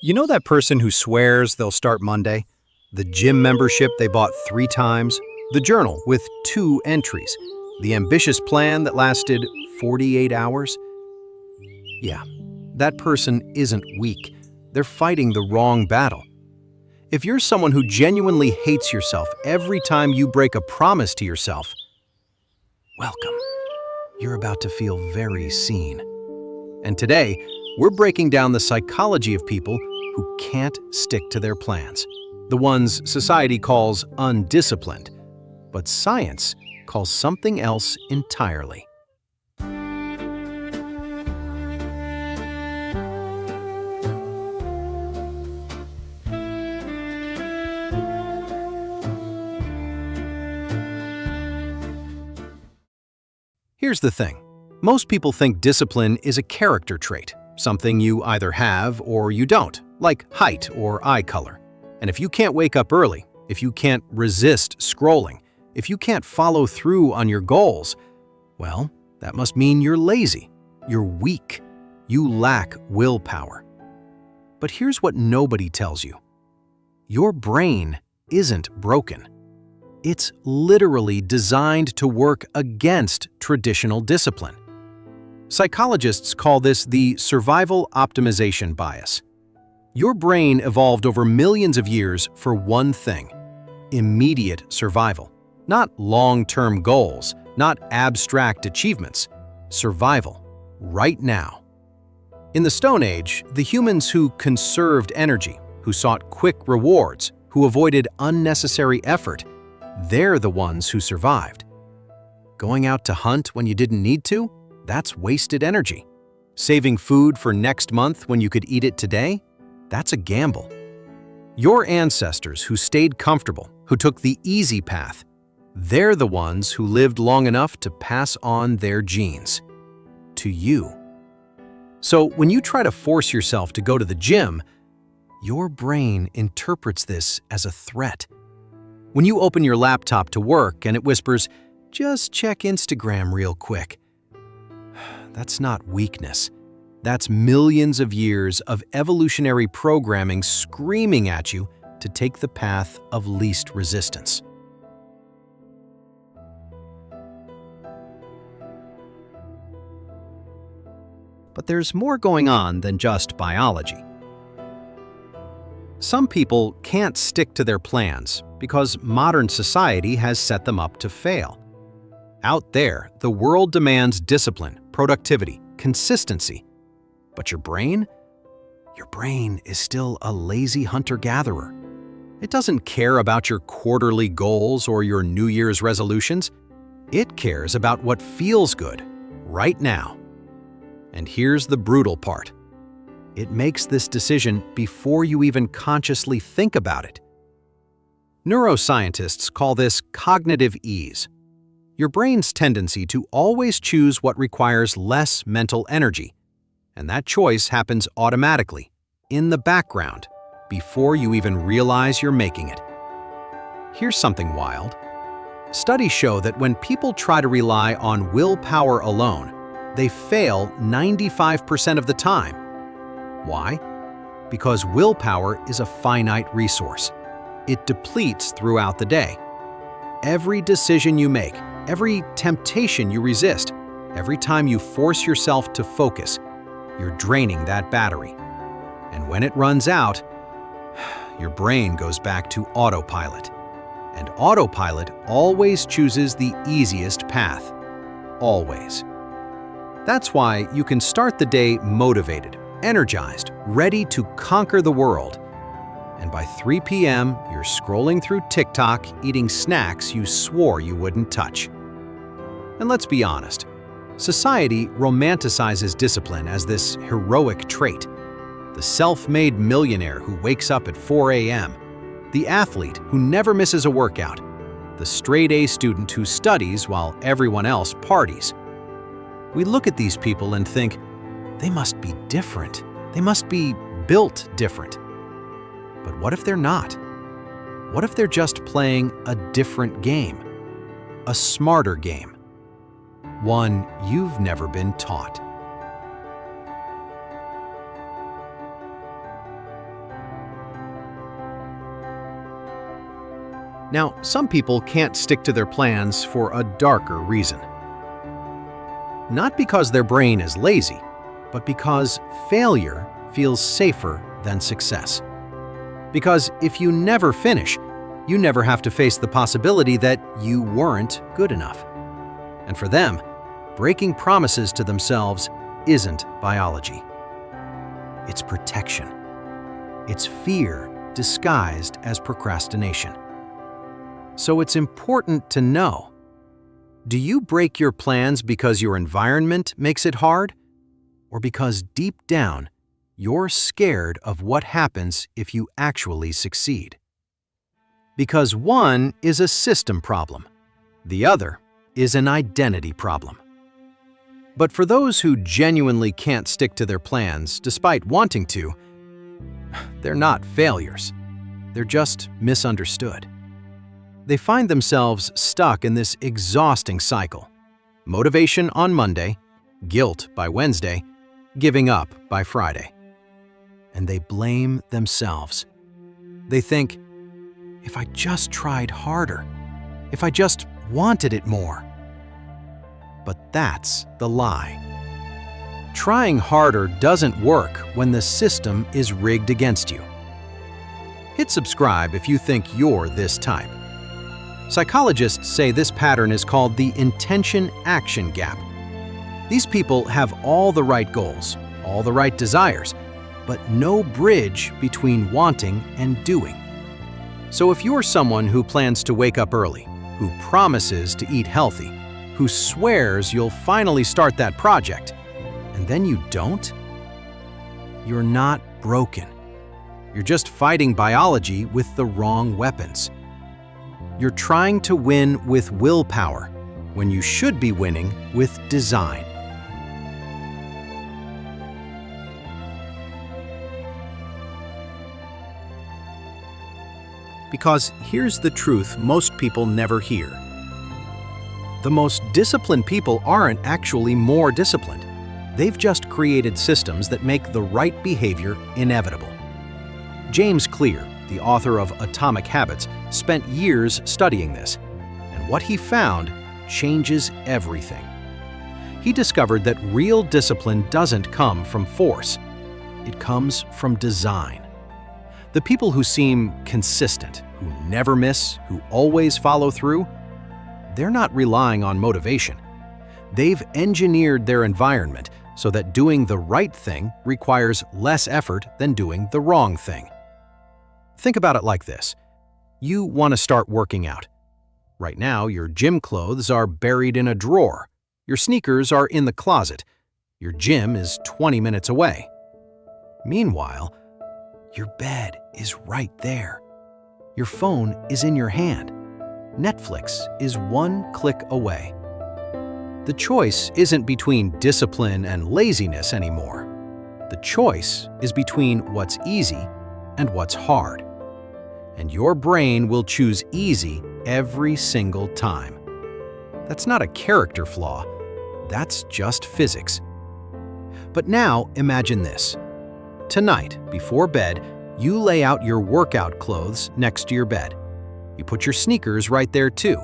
You know that person who swears they'll start Monday? The gym membership they bought 3 times? The journal with 2 entries? The ambitious plan that lasted 48 hours? Yeah, that person isn't weak. They're fighting the wrong battle. If you're someone who genuinely hates yourself every time you break a promise to yourself, welcome. You're about to feel very seen. And today, we're breaking down the psychology of people who can't stick to their plans. The ones society calls undisciplined, but science calls something else entirely. Here's the thing. Most people think discipline is a character trait, something you either have or you don't, like height or eye color. And if you can't wake up early, if you can't resist scrolling, if you can't follow through on your goals, well, that must mean you're lazy, you're weak, you lack willpower. But here's what nobody tells you. Your brain isn't broken. It's literally designed to work against traditional discipline. Psychologists call this the survival optimization bias. Your brain evolved over millions of years for one thing: immediate survival. Not long-term goals, not abstract achievements. Survival, right now. In the Stone Age, the humans who conserved energy, who sought quick rewards, who avoided unnecessary effort, they're the ones who survived. Going out to hunt when you didn't need to? That's wasted energy. Saving food for next month when you could eat it today? That's a gamble. Your ancestors who stayed comfortable, who took the easy path, they're the ones who lived long enough to pass on their genes to you. So when you try to force yourself to go to the gym, your brain interprets this as a threat. When you open your laptop to work and it whispers, "Just check Instagram real quick," that's not weakness. That's millions of years of evolutionary programming screaming at you to take the path of least resistance. But there's more going on than just biology. Some people can't stick to their plans because modern society has set them up to fail. Out there, the world demands discipline, productivity, consistency. But your brain? Your brain is still a lazy hunter-gatherer. It doesn't care about your quarterly goals or your New Year's resolutions. It cares about what feels good right now. And here's the brutal part. It makes this decision before you even consciously think about it. Neuroscientists call this cognitive ease. Your brain's tendency to always choose what requires less mental energy. And that choice happens automatically, in the background, before you even realize you're making it. Here's something wild. Studies show that when people try to rely on willpower alone, they fail 95% of the time. Why? Because willpower is a finite resource. It depletes throughout the day. Every decision you make, every temptation you resist, every time you force yourself to focus, you're draining that battery. And when it runs out, your brain goes back to autopilot. And autopilot always chooses the easiest path. Always. That's why you can start the day motivated, energized, ready to conquer the world. And by 3 p.m., you're scrolling through TikTok, eating snacks you swore you wouldn't touch. And let's be honest, society romanticizes discipline as this heroic trait. The self-made millionaire who wakes up at 4 a.m., the athlete who never misses a workout, the straight-A student who studies while everyone else parties. We look at these people and think, they must be different. They must be built different. But what if they're not? What if they're just playing a different game? A smarter game. One you've never been taught. Now, some people can't stick to their plans for a darker reason. Not because their brain is lazy, but because failure feels safer than success. Because if you never finish, you never have to face the possibility that you weren't good enough. And for them, breaking promises to themselves isn't biology. It's protection. It's fear disguised as procrastination. So it's important to know, do you break your plans because your environment makes it hard? Or because deep down, you're scared of what happens if you actually succeed? Because one is a system problem, the other is an identity problem. But for those who genuinely can't stick to their plans despite wanting to, they're not failures. They're just misunderstood. They find themselves stuck in this exhausting cycle. Motivation on Monday, guilt by Wednesday, giving up by Friday. And they blame themselves. They think, if I just tried harder, if I just wanted it more. But that's the lie. Trying harder doesn't work when the system is rigged against you. Hit subscribe if you think you're this type. Psychologists say this pattern is called the intention-action gap. These people have all the right goals, all the right desires, but no bridge between wanting and doing. So if you're someone who plans to wake up early, who promises to eat healthy, who swears you'll finally start that project, and then you don't, you're not broken. You're just fighting biology with the wrong weapons. You're trying to win with willpower when you should be winning with design. Because here's the truth most people never hear. The most disciplined people aren't actually more disciplined. They've just created systems that make the right behavior inevitable. James Clear, the author of Atomic Habits, spent years studying this, and what he found changes everything. He discovered that real discipline doesn't come from force. It comes from design. The people who seem consistent, who never miss, who always follow through, they're not relying on motivation. They've engineered their environment so that doing the right thing requires less effort than doing the wrong thing. Think about it like this. You want to start working out. Right now, your gym clothes are buried in a drawer. Your sneakers are in the closet. Your gym is 20 minutes away. Meanwhile, your bed is right there. Your phone is in your hand. Netflix is one click away. The choice isn't between discipline and laziness anymore. The choice is between what's easy and what's hard. And your brain will choose easy every single time. That's not a character flaw. That's just physics. But now imagine this. Tonight, before bed, you lay out your workout clothes next to your bed. You put your sneakers right there too.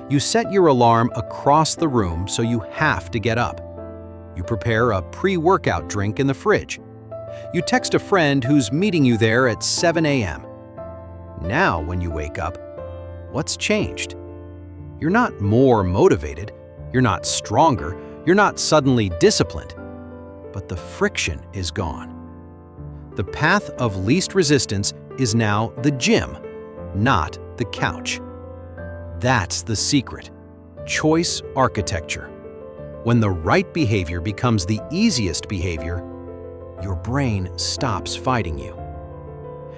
You set your alarm across the room so you have to get up. You prepare a pre-workout drink in the fridge. You text a friend who's meeting you there at 7 a.m. Now, when you wake up, what's changed? You're not more motivated, you're not stronger, you're not suddenly disciplined, but the friction is gone. The path of least resistance is now the gym, not the couch. That's the secret. Choice architecture. When the right behavior becomes the easiest behavior, your brain stops fighting you.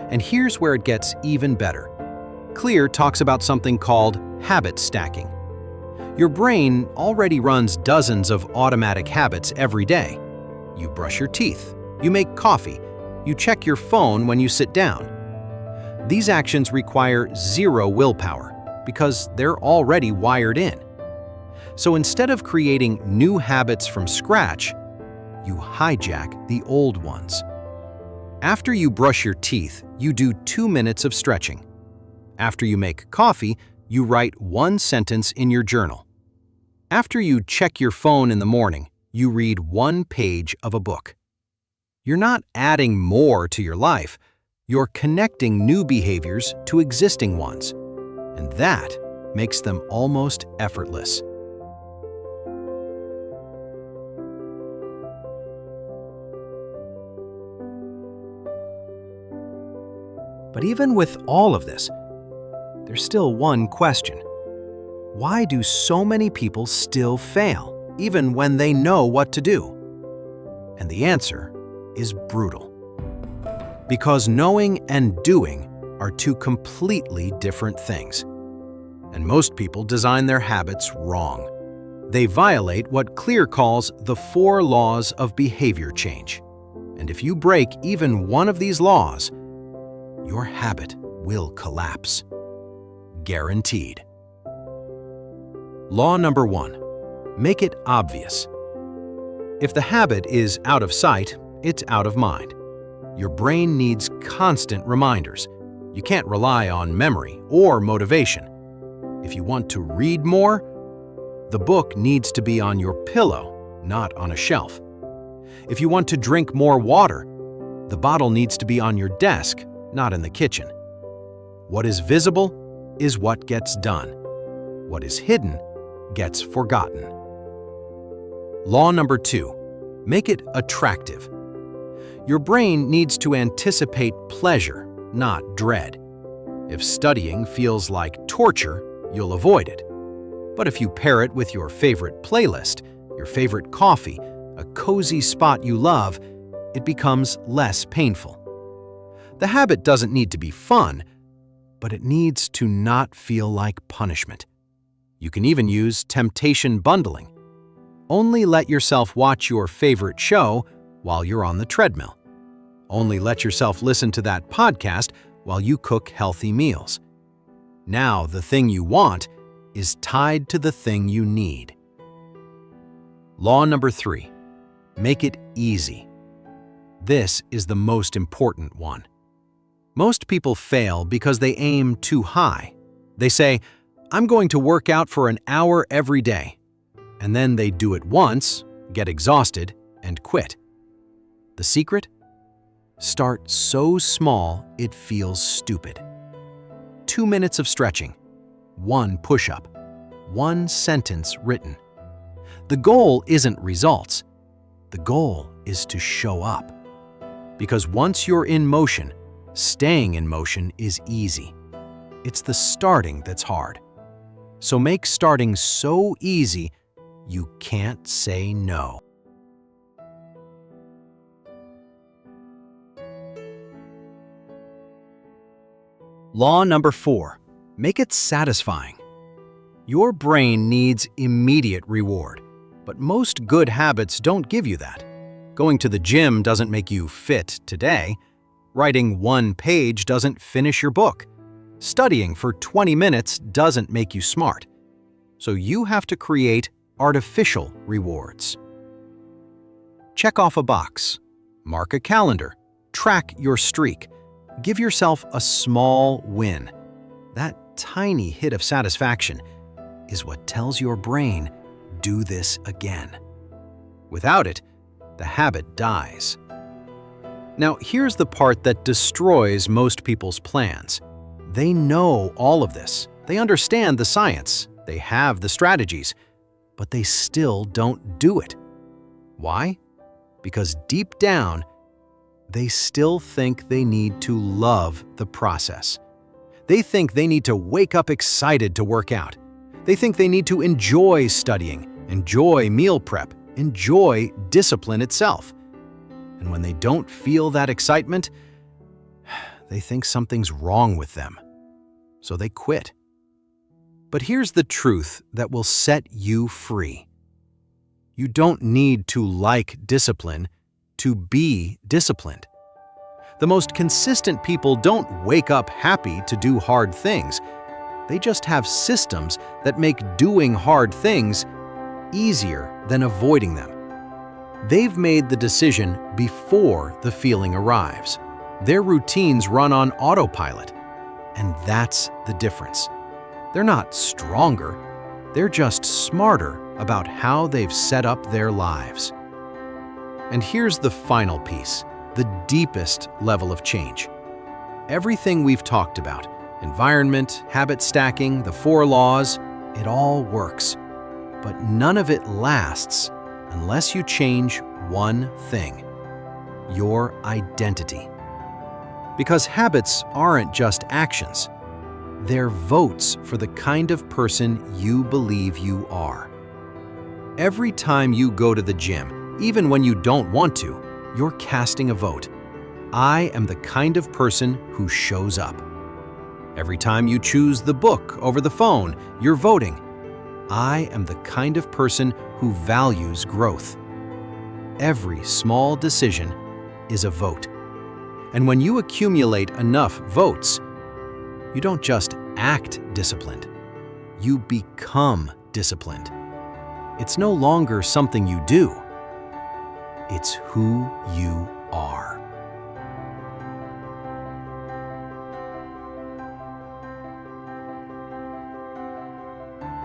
And here's where it gets even better. Clear talks about something called habit stacking. Your brain already runs dozens of automatic habits every day. You brush your teeth, you make coffee, you check your phone when you sit down. These actions require zero willpower because they're already wired in. So instead of creating new habits from scratch, you hijack the old ones. After you brush your teeth, you do 2 minutes of stretching. After you make coffee, you write one sentence in your journal. After you check your phone in the morning, you read one page of a book. You're not adding more to your life, you're connecting new behaviors to existing ones, and that makes them almost effortless. But even with all of this, there's still one question. Why do so many people still fail, even when they know what to do? And the answer is brutal. Because knowing and doing are two completely different things. And most people design their habits wrong. They violate what Clear calls the 4 laws of behavior change. And if you break even one of these laws, your habit will collapse. Guaranteed. Law number 1. Make it obvious. If the habit is out of sight, it's out of mind. Your brain needs constant reminders. You can't rely on memory or motivation. If you want to read more, the book needs to be on your pillow, not on a shelf. If you want to drink more water, the bottle needs to be on your desk, not in the kitchen. What is visible is what gets done. What is hidden gets forgotten. Law number 2. Make it attractive. Your brain needs to anticipate pleasure, not dread. If studying feels like torture, you'll avoid it. But if you pair it with your favorite playlist, your favorite coffee, a cozy spot you love, it becomes less painful. The habit doesn't need to be fun, but it needs to not feel like punishment. You can even use temptation bundling. Only let yourself watch your favorite show while you're on the treadmill. Only let yourself listen to that podcast while you cook healthy meals. Now the thing you want is tied to the thing you need. Law number 3. Make it easy. This is the most important one. Most people fail because they aim too high. They say, I'm going to work out for an hour every day. And then they do it once, get exhausted, and quit. The secret? Start so small it feels stupid. 2 minutes of stretching, 1 push-up, 1 sentence written. The goal isn't results. The goal is to show up. Because once you're in motion, staying in motion is easy. It's the starting that's hard. So make starting so easy you can't say no. Law number 4. Make it satisfying. Your brain needs immediate reward, but most good habits don't give you that. Going to the gym doesn't make you fit today. Writing 1 page doesn't finish your book. Studying for 20 minutes doesn't make you smart. So you have to create artificial rewards. Check off a box. Mark a calendar. Track your streak. Give yourself a small win. That tiny hit of satisfaction is what tells your brain, do this again. Without it, the habit dies. Now, here's the part that destroys most people's plans. They know all of this. They understand the science. They have the strategies, but they still don't do it. Why? Because deep down, they still think they need to love the process. They think they need to wake up excited to work out. They think they need to enjoy studying, enjoy meal prep, enjoy discipline itself. And when they don't feel that excitement, they think something's wrong with them. So they quit. But here's the truth that will set you free. You don't need to like discipline to be disciplined. The most consistent people don't wake up happy to do hard things. They just have systems that make doing hard things easier than avoiding them. They've made the decision before the feeling arrives. Their routines run on autopilot. And that's the difference. They're not stronger, they're just smarter about how they've set up their lives. And here's the final piece, the deepest level of change. Everything we've talked about, environment, habit stacking, the 4 laws, it all works. But none of it lasts unless you change one thing: your identity. Because habits aren't just actions. They're votes for the kind of person you believe you are. Every time you go to the gym, even when you don't want to, you're casting a vote. I am the kind of person who shows up. Every time you choose the book over the phone, you're voting. I am the kind of person who values growth. Every small decision is a vote. And when you accumulate enough votes, you don't just act disciplined, you become disciplined. It's no longer something you do, it's who you are.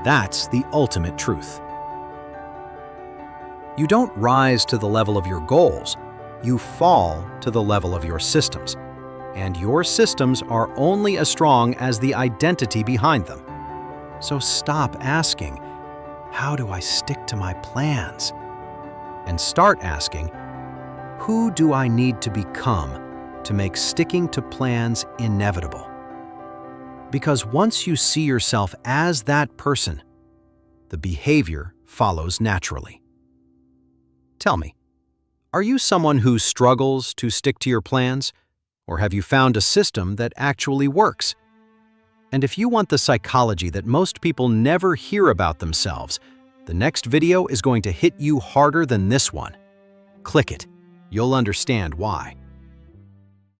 That's the ultimate truth. You don't rise to the level of your goals, you fall to the level of your systems. And your systems are only as strong as the identity behind them. So stop asking, how do I stick to my plans? And start asking, who do I need to become to make sticking to plans inevitable? Because once you see yourself as that person, the behavior follows naturally. Tell me, are you someone who struggles to stick to your plans? Or have you found a system that actually works? And if you want the psychology that most people never hear about themselves, the next video is going to hit you harder than this one. Click it. You'll understand why.